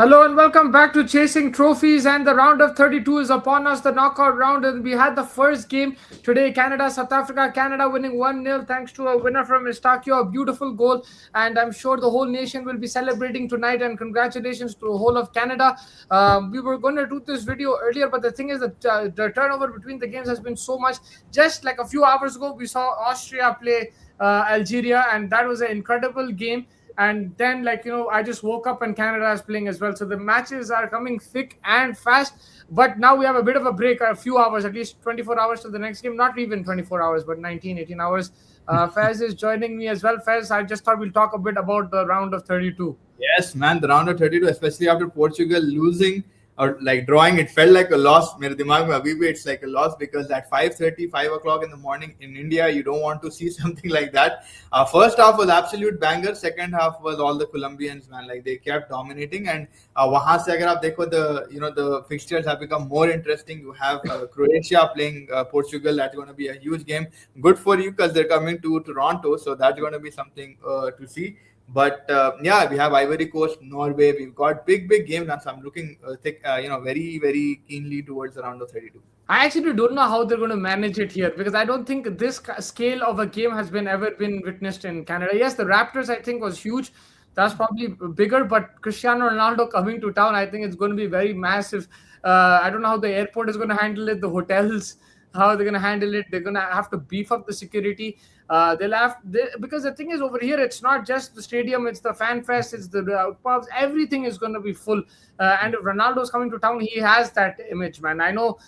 Hello and welcome back to Chasing Trophies. And the round of 32 is upon us, the knockout round. And we had the first game today, Canada, South Africa. Canada winning 1-0 thanks to a winner from Estakio, a beautiful goal. And I'm sure the whole nation will be celebrating tonight. And congratulations to the whole of Canada. We were going to do this video earlier, but the thing is that the turnover between the games has been so much. Just like a few hours ago, we saw Austria play Algeria, and that was an incredible game. And then, I just woke up and Canada is playing as well. So the matches are coming thick and fast. But now we have a bit of a break, a few hours, at least 24 hours to the next game. Not even 24 hours, but 19, 18 hours. Faiz is joining me as well. Faiz, I just thought we'll talk a bit about the round of 32. Yes, man, the round of 32, especially after Portugal losing or like drawing, it felt like a loss. मेरे दिमाग में अभी भी it's like a loss because at 5:30, 5 o'clock in the morning in India, you don't want to see something like that. First half was absolute banger. Second half was all the Colombians, man. Like they kept dominating. And वहाँ से अगर आप देखो the fixtures have become more interesting. You have Croatia playing Portugal. That's going to be a huge game. Good for you because they're coming to Toronto, so that's going to be something to see. But yeah, we have Ivory Coast, Norway. We've got big games, and so I'm looking very, very keenly towards the round of 32. I actually don't know how they're going to manage it here because I don't think this scale of a game has ever been witnessed in Canada. Yes, the Raptors I think was huge. That's probably bigger, but Cristiano Ronaldo coming to town, I think it's going to be very massive. I don't know how the airport is going to handle it, the hotels, how they're going to handle it. They're going to have to beef up the security. Because the thing is over here, it's not just the stadium, it's the fan fest, it's the pubs, everything is going to be full. And if Ronaldo's coming to town, he has that image, man. I know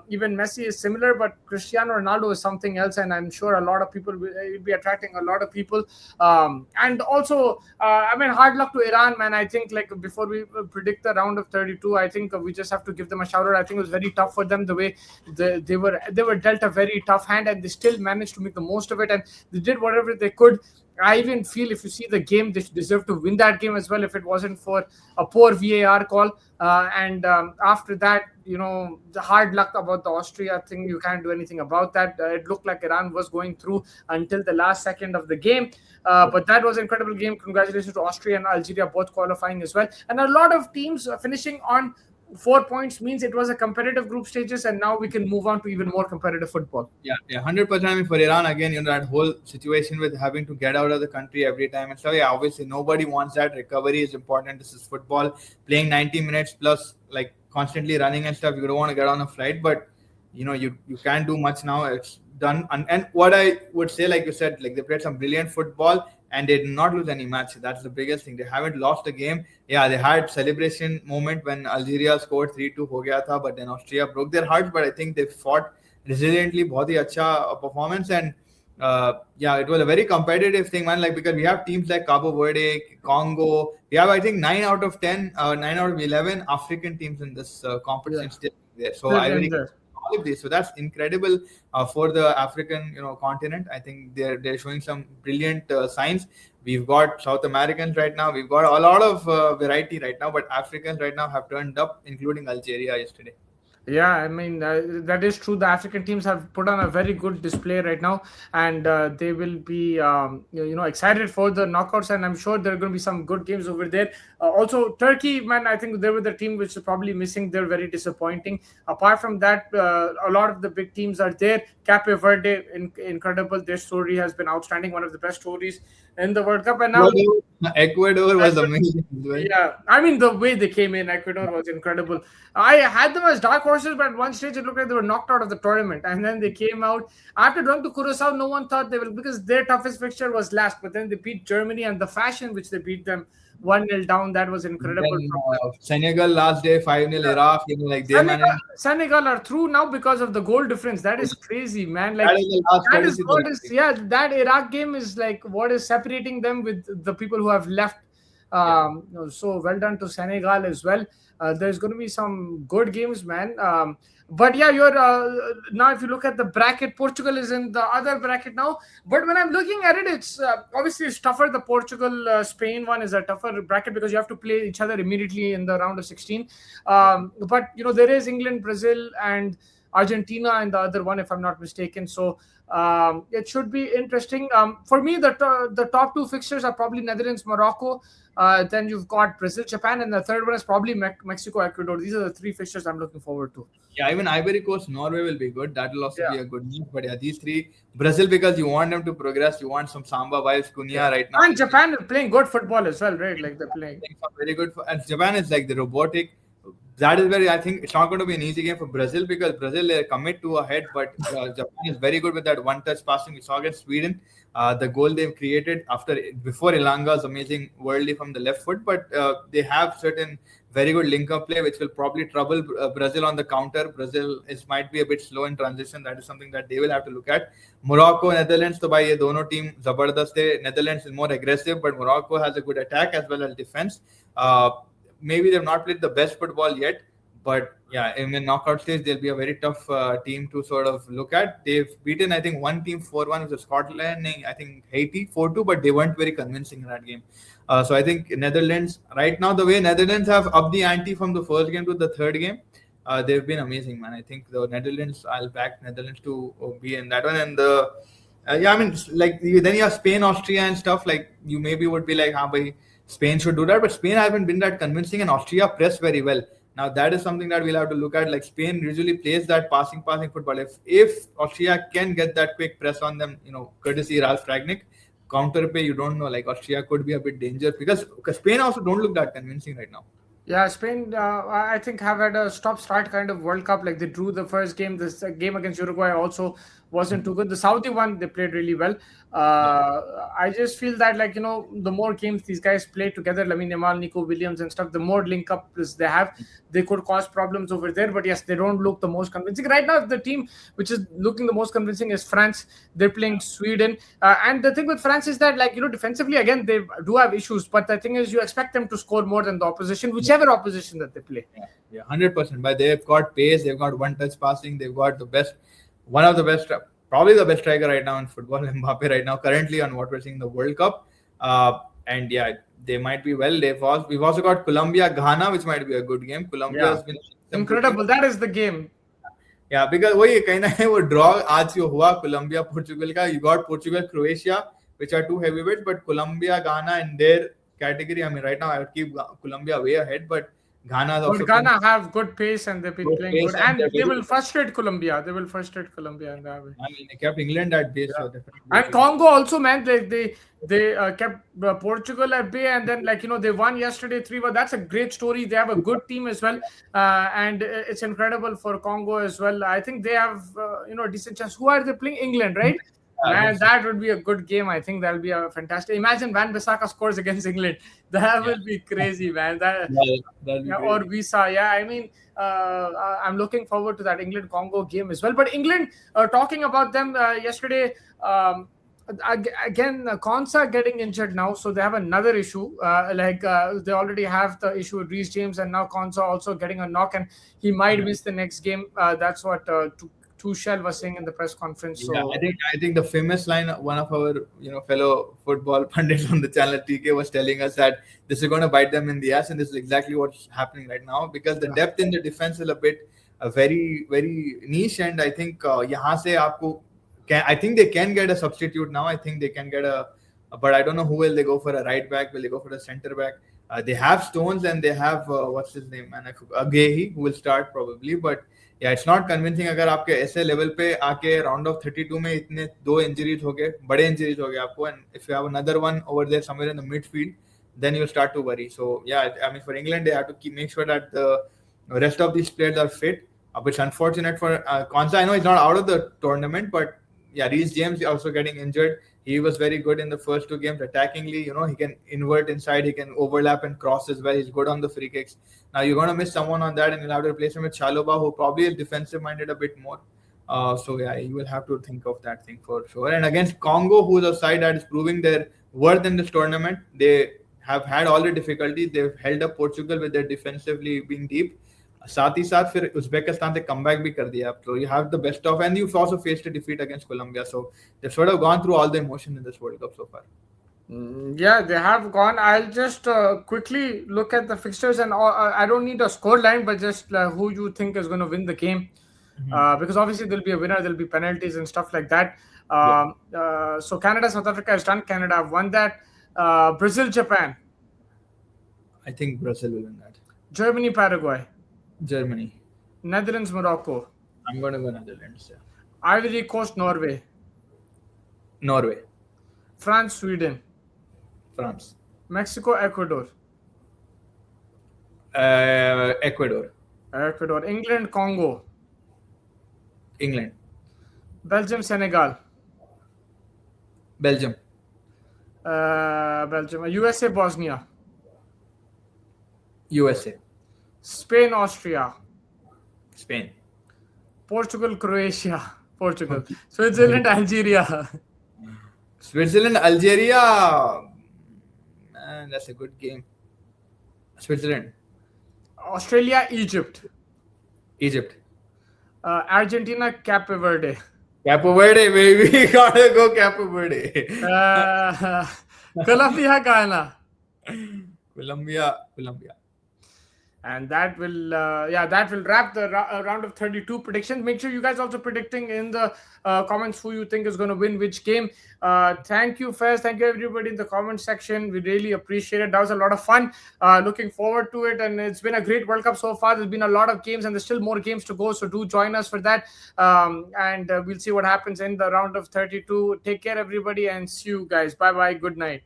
even Messi is similar, but Cristiano Ronaldo is something else, and I'm sure a lot of people will be attracting a lot of people. And also, hard luck to Iran, man. I think before we predict the round of 32, I think we just have to give them a shout out. I think it was very tough for them the way they were dealt a very tough hand, and they still managed to make the most of it. And they did whatever they could. I even feel if you see the game, they deserve to win that game as well if it wasn't for a poor VAR call. And after that, the hard luck about the Austria thing, you can't do anything about that. It looked like Iran was going through until the last second of the game. But that was an incredible game. Congratulations to Austria and Algeria both qualifying as well. And a lot of teams finishing on 4 points means it was a competitive group stages, and now we can move on to even more competitive football. Yeah, 100%. I mean, for Iran, again, that whole situation with having to get out of the country every time and stuff. Yeah, obviously, nobody wants that. Recovery is important. This is football. Playing 90 minutes plus, like constantly running and stuff. You don't want to get on a flight, but you can't do much now. It's done. And what I would say, like you said, like they played some brilliant football. And they did not lose any match. That's the biggest thing. They haven't lost a game. Yeah, they had celebration moment when Algeria scored 3-2 ho gaya tha, but then Austria broke their hearts. But I think they fought resiliently. बहुत ही अच्छा performance. And yeah, it was a very competitive thing, man. Like because we have teams like Cabo Verde, Congo. We have, I think, 9 out of 10, 9 out of 11 African teams in this competition still there. So so that's incredible for the African continent. I think they're showing some brilliant signs. We've got South Americans right now. We've got a lot of variety right now, but Africans right now have turned up, including Algeria yesterday. Yeah, I mean, that is true. The African teams have put on a very good display right now, and they will be, excited for the knockouts. And I'm sure there are going to be some good games over there. Also, Turkey, man, I think they were the team which is probably missing. They're very disappointing. Apart from that, a lot of the big teams are there. Cape Verde, incredible. Their story has been outstanding. One of the best stories in the World Cup. And now Ecuador was amazing. Yeah, I mean, the way they came in, Ecuador was incredible. I had them as dark horses, but at one stage it looked like they were knocked out of the tournament. And then they came out. After drawing to Curacao, no one thought they will, because their toughest fixture was last. But then they beat Germany, and the fashion which they beat them 1-0 down, that was incredible. Then, Senegal last day, 5-0 Iraq. Senegal are through now because of the goal difference. That is crazy, man. Like that Iraq game is like what is separating them with the people who have left. So well done to Senegal as well. There's going to be some good games, man. But yeah, you're now if you look at the bracket, Portugal is in the other bracket now. But when I'm looking at it, it's obviously it's tougher. The Portugal Spain one is a tougher bracket because you have to play each other immediately in the round of 16. But there is England, Brazil, and Argentina in the other one, if I'm not mistaken. So it should be interesting. For me, the top two fixtures are probably Netherlands, Morocco. Then you've got Brazil, Japan, and the third one is probably Mexico, Ecuador. These are the three fixtures I'm looking forward to. Yeah, even Ivory Coast, Norway will be good. That will also Yeah. be a good move. But yeah, these three, Brazil, because you want them to progress, you want some Samba vibes. Cunha right now. And Japan is playing good football as well, right? Like they're playing. Very good. And Japan is like the robotic. That is where I think it's not going to be an easy game for Brazil because Brazil they commit to a head, but Japan is very good with that one-touch passing. We saw against Sweden, the goal they've created before Ilanga's amazing worldly from the left foot, but they have certain very good link-up play, which will probably trouble Brazil on the counter. Brazil might be a bit slow in transition. That is something that they will have to look at. Morocco, Netherlands, तो भाई ये दोनों team जबरदस्त है. Netherlands is more aggressive, but Morocco has a good attack as well as defense. Maybe they've not played the best football yet, but yeah, in the knockout stage, they'll be a very tough team to sort of look at. They've beaten, I think, one team 4-1, which was Scotland, I think Haiti 4-2, but they weren't very convincing in that game. So I think Netherlands, right now, the way Netherlands have upped the ante from the first game to the third game, they've been amazing, man. I think the Netherlands, I'll back Netherlands to be in that one. And yeah, I mean, like then you have Spain, Austria, and stuff. Like you maybe would be like, bhai, Spain should do that, but Spain hasn't been that convincing, and Austria press very well. Now that is something that we'll have to look at. Like Spain usually plays that passing football. If Austria can get that quick press on them, courtesy Ralf Rangnick, counter pay, you don't know. Like Austria could be a bit dangerous because Spain also don't look that convincing right now. Yeah, Spain, I think, have had a stop-start kind of World Cup. Like they drew the first game. This game against Uruguay also wasn't too good. The Saudi one, they played really well. I just feel that, like, the more games these guys play together, Lamine Yamal, Nico Williams and stuff, the more link-ups they have, they could cause problems over there. But yes, they don't look the most convincing. Right now, the team which is looking the most convincing is France. They're playing Sweden. And the thing with France is that, like, defensively, again, they do have issues. But the thing is, you expect them to score more than the opposition, whichever opposition that they play. Yeah, 100%. But they've got pace, they've got one-touch passing, they've got one of the best, probably the best striker right now in football, Mbappe right now, currently on what we're seeing in the World Cup. And yeah, they might be well. We've also got Colombia, Ghana, which might be a good game. Colombia has been incredible. That is the game. Yeah, because वही कहीं ना कहीं वो draw आज जो हुआ Colombia, Portugal का, you got Portugal, Croatia, which are two heavyweights, but Colombia, Ghana in their category, I mean, right now I would keep Colombia way ahead, but Ghana have good pace and they've been playing good, and they will frustrate Colombia. They will frustrate Colombia in that way. I mean, they kept England at bay, so definitely. And Congo also, man, they kept Portugal at bay, and then they won yesterday 3-1. That's a great story. They have a good team as well, and it's incredible for Congo as well. I think they have a decent chance. Who are they playing? England, right? Man, that would be a good game. I think that'll be a fantastic. Imagine Van Bissaka scores against England. That will be crazy, man. That'll be or Visa. Yeah, I mean, I'm looking forward to that England-Congo game as well. But England, talking about them yesterday, again, Konsa getting injured now, so they have another issue. They already have the issue with Reece James, and now Konsa also getting a knock, and he might miss the next game. That's what Tuchel was saying in the press conference. So yeah, I think the famous line one of our fellow football pundits on the channel TK was telling us that this is going to bite them in the ass, and this is exactly what's happening right now because the depth in the defense is a bit very very niche, and I think यहाँ से आपको I think they can get a substitute now. I think they can get but I don't know who will they go for, a right back, will they go for a center back? They have Stones and they have what's his name, man, Aguehi, who will start probably, but yeah, it's not convincing अगर आपके ऐसे level पे आके round of 32 में इतने दो injuries हो गए, बड़े इंजरीज हो गए आपको, and if you have another one over there somewhere in the midfield, then you start to worry. So yeah, I mean for England they have to make sure that the rest of these players are fit. Which unfortunate for Konsa. I know he's not out of the tournament, but yeah, Reece James also getting injured. He was very good in the first two games attackingly. He can invert inside, he can overlap and cross as well. He's good on the free kicks. Now you're going to miss someone on that, and you'll have to replace him with Chalobah, who probably is defensive-minded a bit more. So yeah, you will have to think of that thing for sure. And against Congo, who's a side that is proving their worth in this tournament, they have had all the difficulties. They've held up Portugal with their defensively being deep. साथ ही साथ फिर Uzbekistan से comeback भी कर दिया. So you have the best of, and you've also faced a defeat against Colombia. So they've sort of gone through all the emotion in this World Cup so far. Yeah, they have gone. I'll just quickly look at the fixtures, and I don't need a score line, but just who you think is going to win the game. because obviously there'll be a winner, there'll be penalties and stuff like that. Yeah. So Canada, South Africa has done. Canada have won that. Brazil, Japan, I think Brazil will win that. Germany, Paraguay, Germany. Netherlands, Morocco, I'm going to go Netherlands. Yeah. Ivory Coast, Norway, Norway. France, Sweden, France. Mexico, Ecuador, Ecuador. England, Congo, England. Belgium, Senegal, Belgium. USA, Bosnia, USA. Spain, Austria, Spain. Portugal, Croatia, Switzerland, Algeria, Switzerland, Algeria. Man, that's a good game. Switzerland. Australia, Egypt, Egypt. Argentina, Cape Verde, Capo Verde, baby. Gotta go Capo Verde. Colombia, Ghana. Colombia. And that will wrap the round of 32 predictions. Make sure you guys also predicting in the comments who you think is going to win which game. Thank you, Faiz. Thank you, everybody in the comment section. We really appreciate it. That was a lot of fun. Looking forward to it. And it's been a great World Cup so far. There's been a lot of games and there's still more games to go. So do join us for that. And we'll see what happens in the round of 32. Take care, everybody, and see you guys. Bye-bye. Good night.